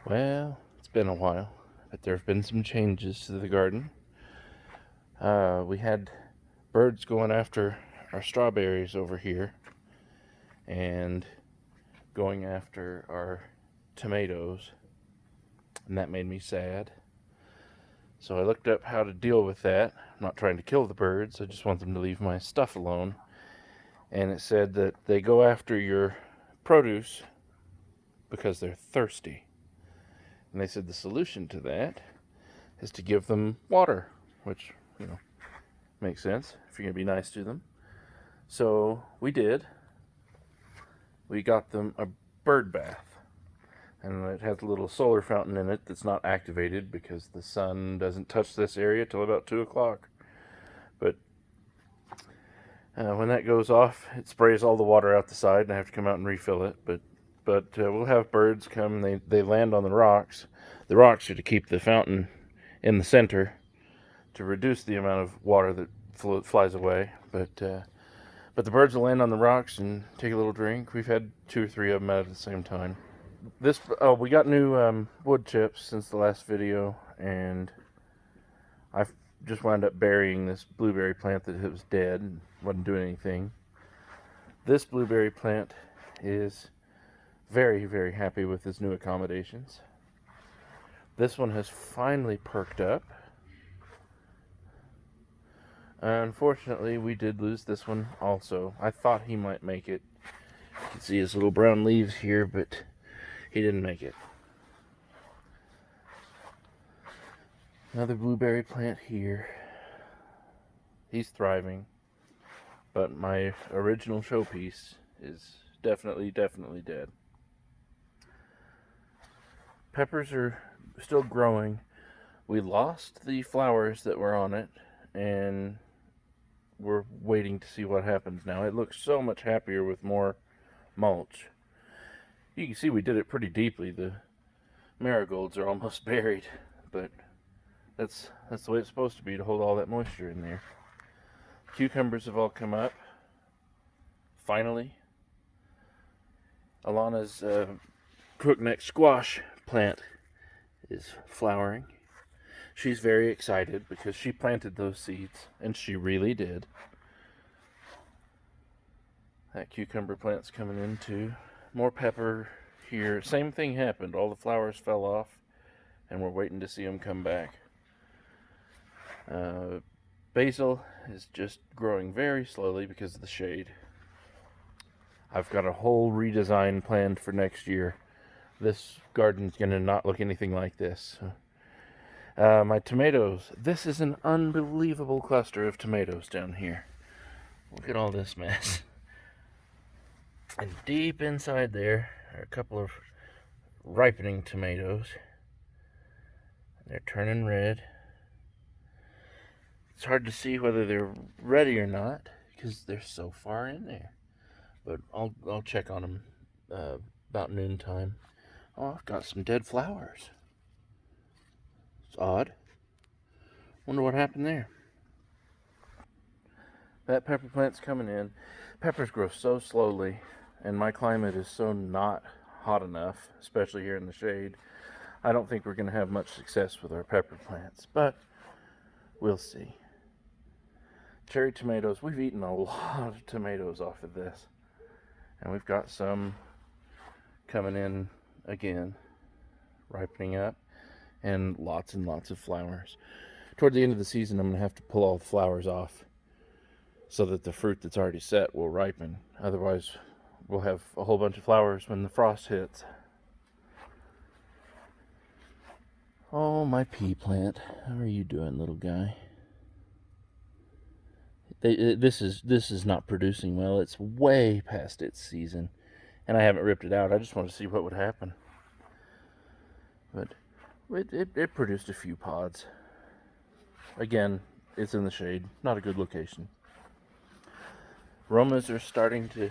Well, it's been a while, but there have been some changes to the garden. We had birds going after our strawberries over here and going after our tomatoes, and that made me sad. So I looked up how to deal with that. I'm not trying to kill the birds, I just want them to leave my stuff alone. And it said that they go after your produce because they're thirsty. And they said the solution to that is to give them water, which, makes sense if you're going to be nice to them. So we did. We got them a bird bath. And it has a little solar fountain in it that's not activated because the sun doesn't touch this area till about 2 o'clock. But when that goes off, it sprays all the water out the side, and I have to come out and refill it. But we'll have birds come. They land on the rocks. The rocks are to keep the fountain in the center to reduce the amount of water that flies away. But the birds will land on the rocks and take a little drink. We've had 2 or 3 of them out at the same time. We got new wood chips since the last video, and I've just wound up burying this blueberry plant that was dead and wasn't doing anything. This blueberry plant is very, very happy with his new accommodations. This one has finally perked up. Unfortunately, we did lose this one also. I thought he might make it. You can see his little brown leaves here, but he didn't make it. Another blueberry plant here. He's thriving, but my original showpiece is definitely dead. Peppers are still growing. We lost the flowers that were on it, and we're waiting to see what happens now. It looks so much happier with more mulch. You can see we did it pretty deeply. The marigolds are almost buried, but that's the way it's supposed to be, to hold all that moisture in there. Cucumbers have all come up. Finally. Alana's crookneck squash plant is flowering. She's very excited because she planted those seeds, and she really did. That cucumber plant's coming in too. More pepper here. Same thing happened. All the flowers fell off, and we're waiting to see them come back. Basil is just growing very slowly because of the shade. I've got a whole redesign planned for next year. This garden's going to not look anything like this. My tomatoes. This is an unbelievable cluster of tomatoes down here. Look at all this mess. And deep inside there are a couple of ripening tomatoes. They're turning red. It's hard to see whether they're ready or not because they're so far in there. But I'll check on them about noontime. Oh, I've got some dead flowers. It's odd. Wonder what happened there. That pepper plant's coming in. Peppers grow so slowly, and my climate is so not hot enough, especially here in the shade. I don't think we're going to have much success with our pepper plants, but we'll see. Cherry tomatoes. We've eaten a lot of tomatoes off of this. And we've got some coming in again, ripening up, and lots of flowers. Toward the end of the season, I'm going to have to pull all the flowers off so that the fruit that's already set will ripen. Otherwise, we'll have a whole bunch of flowers when the frost hits. Oh, my pea plant. How are you doing, little guy? This is not producing well. It's way past its season, and I haven't ripped it out. I just want to see what would happen. But it produced a few pods. Again, it's in the shade. Not a good location. Romas are starting to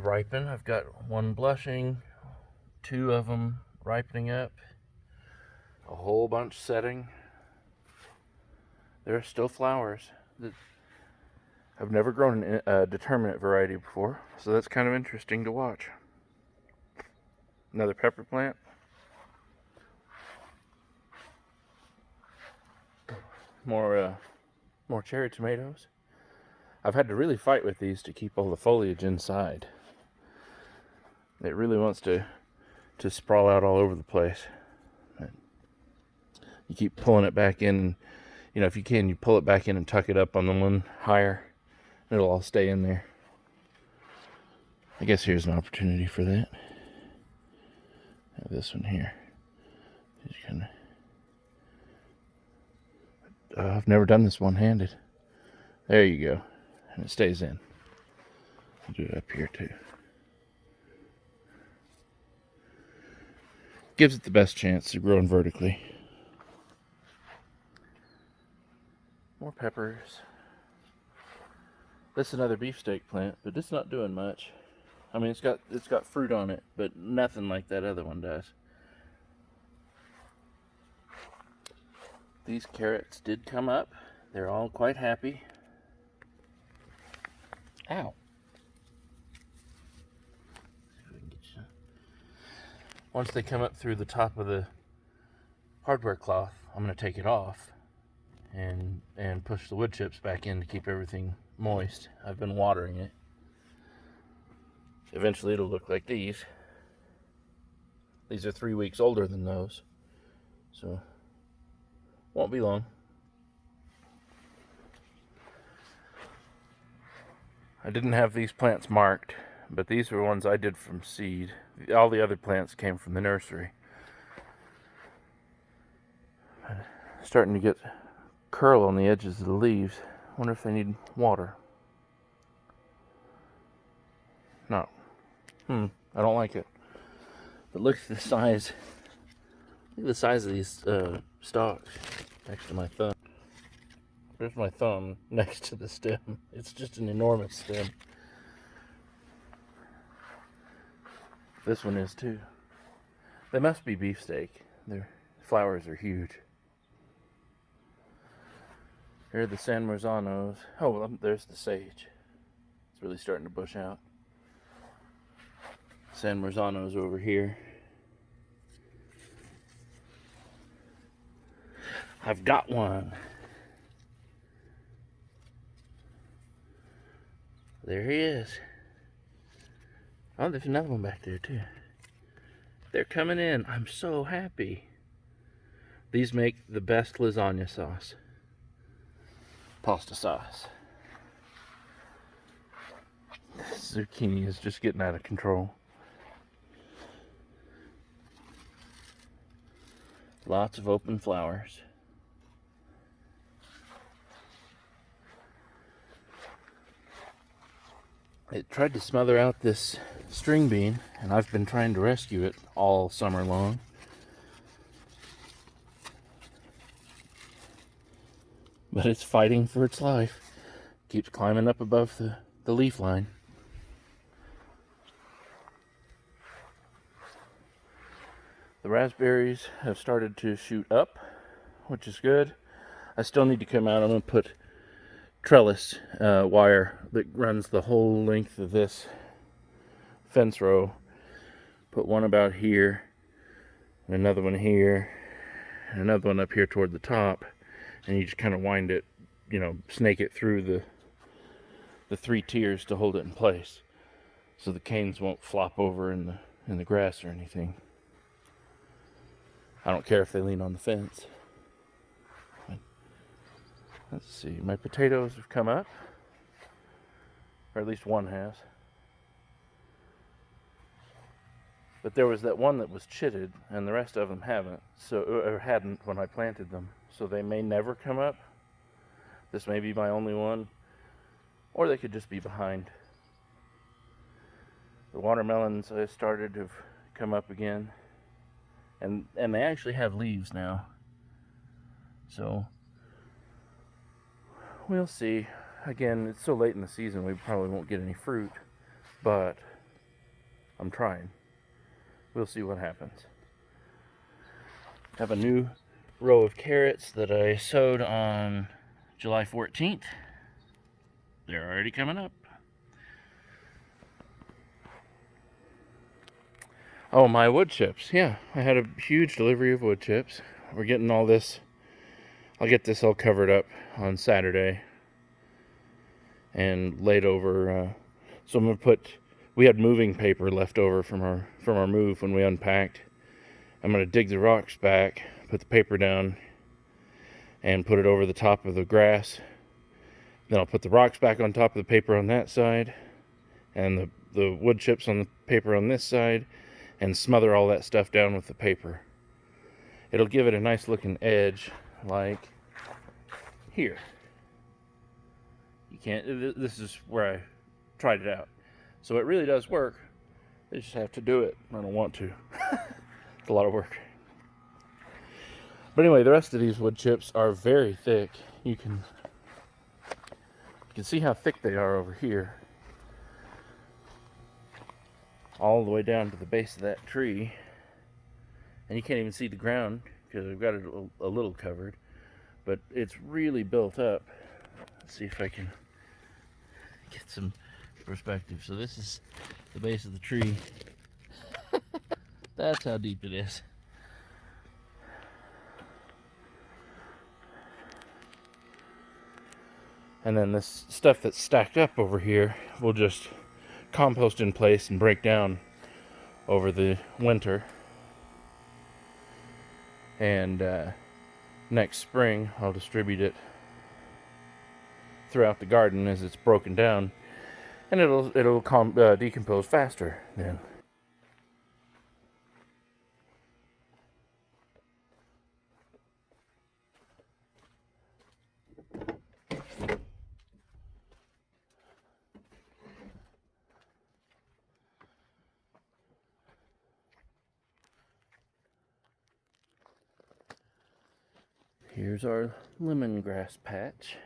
ripen. I've got one blushing, 2 of them ripening up, a whole bunch setting. There are still flowers. I've never grown a determinate variety before, so that's kind of interesting to watch. Another pepper plant. more cherry tomatoes. I've had to really fight with these to keep all the foliage inside. It really wants to sprawl out all over the place. You keep pulling it back in. You know, if you can, you pull it back in and tuck it up on the one higher. It'll all stay in there. I guess here's an opportunity for that. This one here. I've never done this one-handed. There you go. And it stays in. I'll do it up here too. Gives it the best chance of growing vertically. More peppers. This is another beefsteak plant, but it's not doing much. I mean, it's got fruit on it, but nothing like that other one does. These carrots did come up. They're all quite happy. Ow. Once they come up through the top of the hardware cloth, I'm going to take it off and push the wood chips back in to keep everything moist. I've been watering it. Eventually it'll look like these. These are 3 weeks older than those, so won't be long. I didn't have these plants marked, but these were ones I did from seed. All the other plants came from the nursery. Starting to get curl on the edges of the leaves. Wonder if they need water. No. I don't like it. But look at the size. Look at the size of these stalks next to my thumb. There's my thumb next to the stem. It's just an enormous stem. This one is too. They must be beefsteak. Their flowers are huge. Here are the San Marzanos. Oh, well, there's the sage. It's really starting to bush out. San Marzanos over here. I've got one. There he is. Oh, there's another one back there too. They're coming in. I'm so happy. These make the best lasagna sauce. Pasta sauce. This zucchini is just getting out of control. Lots of open flowers. It tried to smother out this string bean, and I've been trying to rescue it all summer long. But it's fighting for its life. Keeps climbing up above the leaf line. The raspberries have started to shoot up, which is good. I still need to come out. I'm going to put trellis wire that runs the whole length of this fence row. Put one about here, and another one here, and another one up here toward the top. And you just kind of wind it, snake it through the 3 tiers to hold it in place, so the canes won't flop over in the grass or anything. I don't care if they lean on the fence. Let's see, my potatoes have come up, or at least one has. But there was that one that was chitted, and the rest of them haven't, or hadn't when I planted them. So they may never come up. This may be my only one, or they could just be behind. The watermelons I started have come up again, and they actually have leaves now. So we'll see. Again, it's so late in the season, we probably won't get any fruit, but I'm trying. We'll see what happens. I have a new row of carrots that I sowed on July 14th. They're already coming up. Oh, my wood chips. Yeah, I had a huge delivery of wood chips. We're getting all this. I'll get this all covered up on Saturday and laid over. So I'm gonna put. We had moving paper left over from our move when we unpacked. I'm gonna dig the rocks back, put the paper down, and put it over the top of the grass. Then I'll put the rocks back on top of the paper on that side, and the wood chips on the paper on this side, and smother all that stuff down with the paper. It'll give it a nice looking edge, like here. You can't, this is where I tried it out. So it really does work. They just have to do it. I don't want to. It's a lot of work. But anyway, the rest of these wood chips are very thick. You can see how thick they are over here. All the way down to the base of that tree. And you can't even see the ground because I've got it a little covered. But it's really built up. Let's see if I can get some perspective. So this is the base of the tree. That's how deep it is. And then this stuff that's stacked up over here will just compost in place and break down over the winter. And next spring I'll distribute it throughout the garden as it's broken down, and it'll decompose faster then. Here's our lemongrass patch.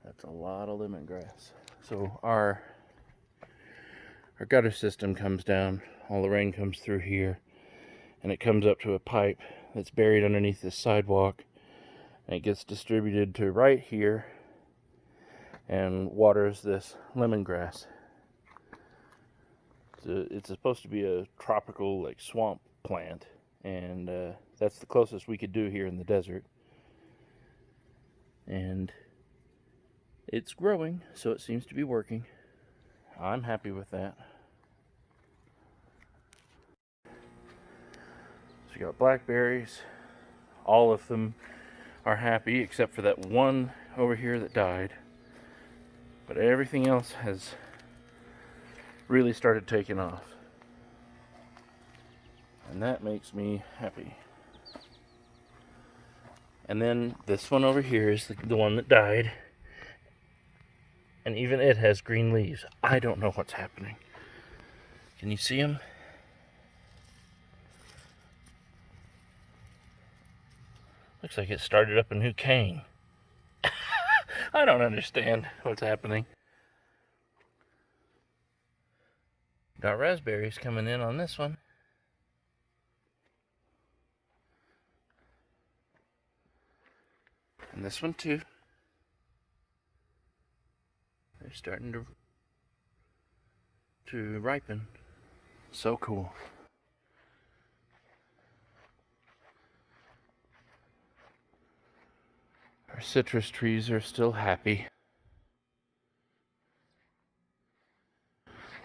That's a lot of lemongrass. So our gutter system comes down, all the rain comes through here, and it comes up to a pipe that's buried underneath this sidewalk, and it gets distributed to right here and waters this lemongrass. It's supposed to be a tropical, like, swamp plant, and that's the closest we could do here in the desert. And it's growing, so it seems to be working. I'm happy with that. So you got blackberries. All of them are happy except for that one over here that died. But everything else has really started taking off. And that makes me happy. And then this one over here is the one that died. And even it has green leaves. I don't know what's happening. Can you see them? Looks like it started up a new cane. I don't understand what's happening. Got raspberries coming in on this one. And this one too. They're starting to ripen. So cool. Our citrus trees are still happy.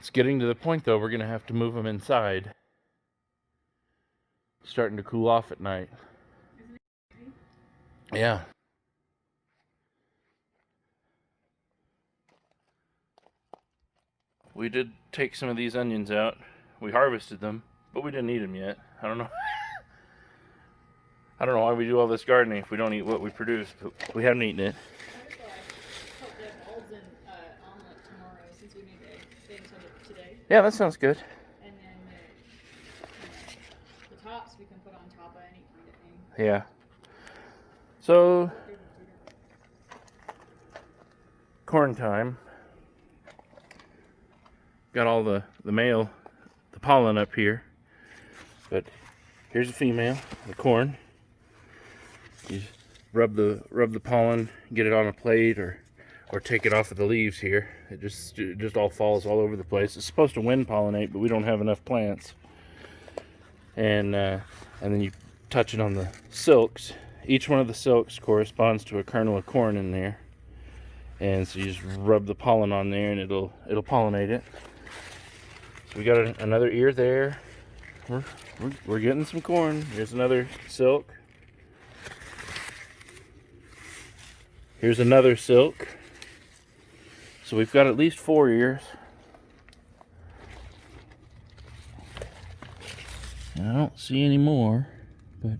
It's getting to the point though we're gonna have to move them inside. It's starting to cool off at night. Yeah. We did take some of these onions out. We harvested them, but we didn't eat them yet. I don't know. I don't know why we do all this gardening if we don't eat what we produce, but we haven't eaten it. Yeah, that sounds good. And then the tops we can put on top of any kind of thing. Yeah. So, corn time. Got all the male, the pollen up here. But here's a female, the corn. You rub the pollen, get it on a plate, or take it off of the leaves here. It just all falls all over the place. It's supposed to wind pollinate, but we don't have enough plants. And then you touching on the silks. Each one of the silks corresponds to a kernel of corn in there. And so you just rub the pollen on there and it'll pollinate it. So we got another ear there. We're getting some corn. Here's another silk. Here's another silk. So we've got at least 4 ears. And I don't see any more, but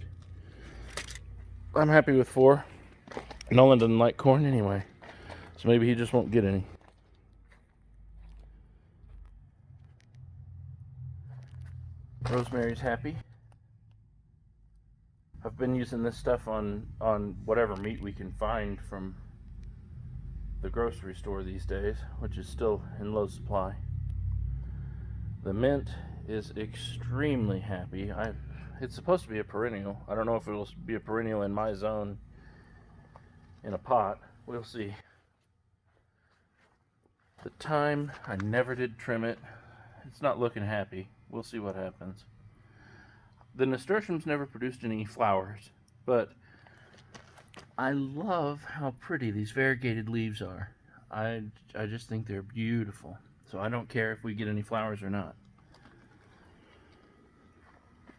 I'm happy with 4. Nolan doesn't like corn anyway, so maybe he just won't get any. Rosemary's happy. I've been using this stuff on whatever meat we can find from the grocery store these days, which is still in low supply. The mint is extremely happy. It's supposed to be a perennial. I don't know if it'll be a perennial in my zone in a pot. We'll see. The thyme, I never did trim it. It's not looking happy. We'll see what happens. The nasturtiums never produced any flowers, but I love how pretty these variegated leaves are. I just think they're beautiful. So I don't care if we get any flowers or not.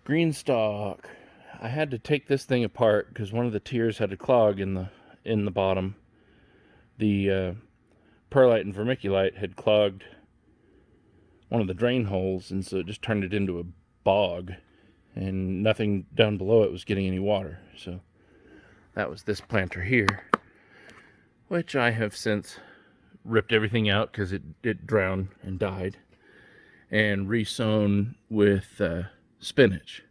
Green stalk. I had to take this thing apart because one of the tiers had a clog in the bottom. The perlite and vermiculite had clogged one of the drain holes, and so it just turned it into a bog, and nothing down below it was getting any water. So that was this planter here, which I have since ripped everything out because it drowned and died, and resown with spinach.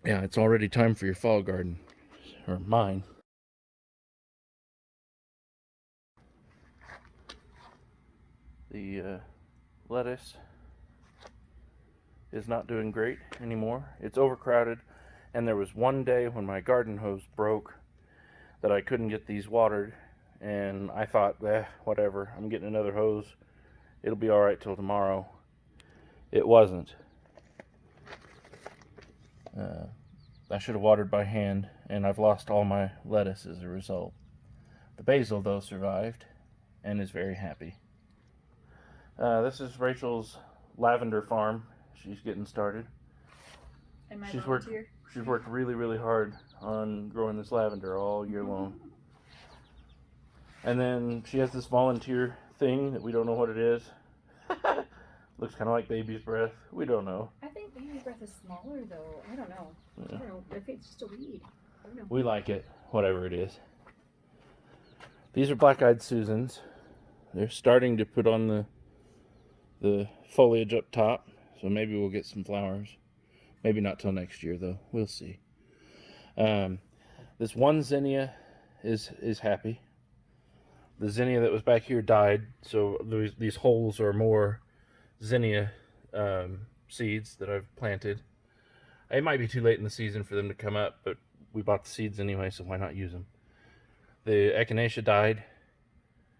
Yeah, it's already time for your fall garden, or mine. The lettuce is not doing great anymore. It's overcrowded, and there was one day when my garden hose broke that I couldn't get these watered, and I thought, whatever, I'm getting another hose. It'll be all right till tomorrow. It wasn't. I should have watered by hand, and I've lost all my lettuce as a result. The basil, though, survived and is very happy. This is Rachel's lavender farm. She's getting started. And my She's volunteer. worked really, really hard on growing this lavender all year long. And then she has this volunteer thing that we don't know what it is. Looks kind of like baby's breath. We don't know. I think baby breath is smaller though. I don't know. Yeah. I don't know if it's just a weed. I don't know. We like it, whatever it is. These are black-eyed Susans. They're starting to put on the foliage up top, so maybe we'll get some flowers. Maybe not till next year, though. We'll see. This one zinnia is happy. The zinnia that was back here died, so these holes are more zinnia seeds that I've planted. It might be too late in the season for them to come up, but we bought the seeds anyway, so why not use them? The echinacea died,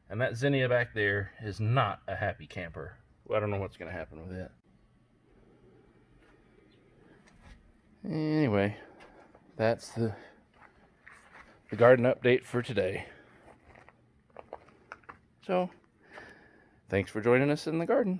and that zinnia back there is not a happy camper. I don't know what's going to happen with it. Anyway, that's the garden update for today. So, thanks for joining us in the garden.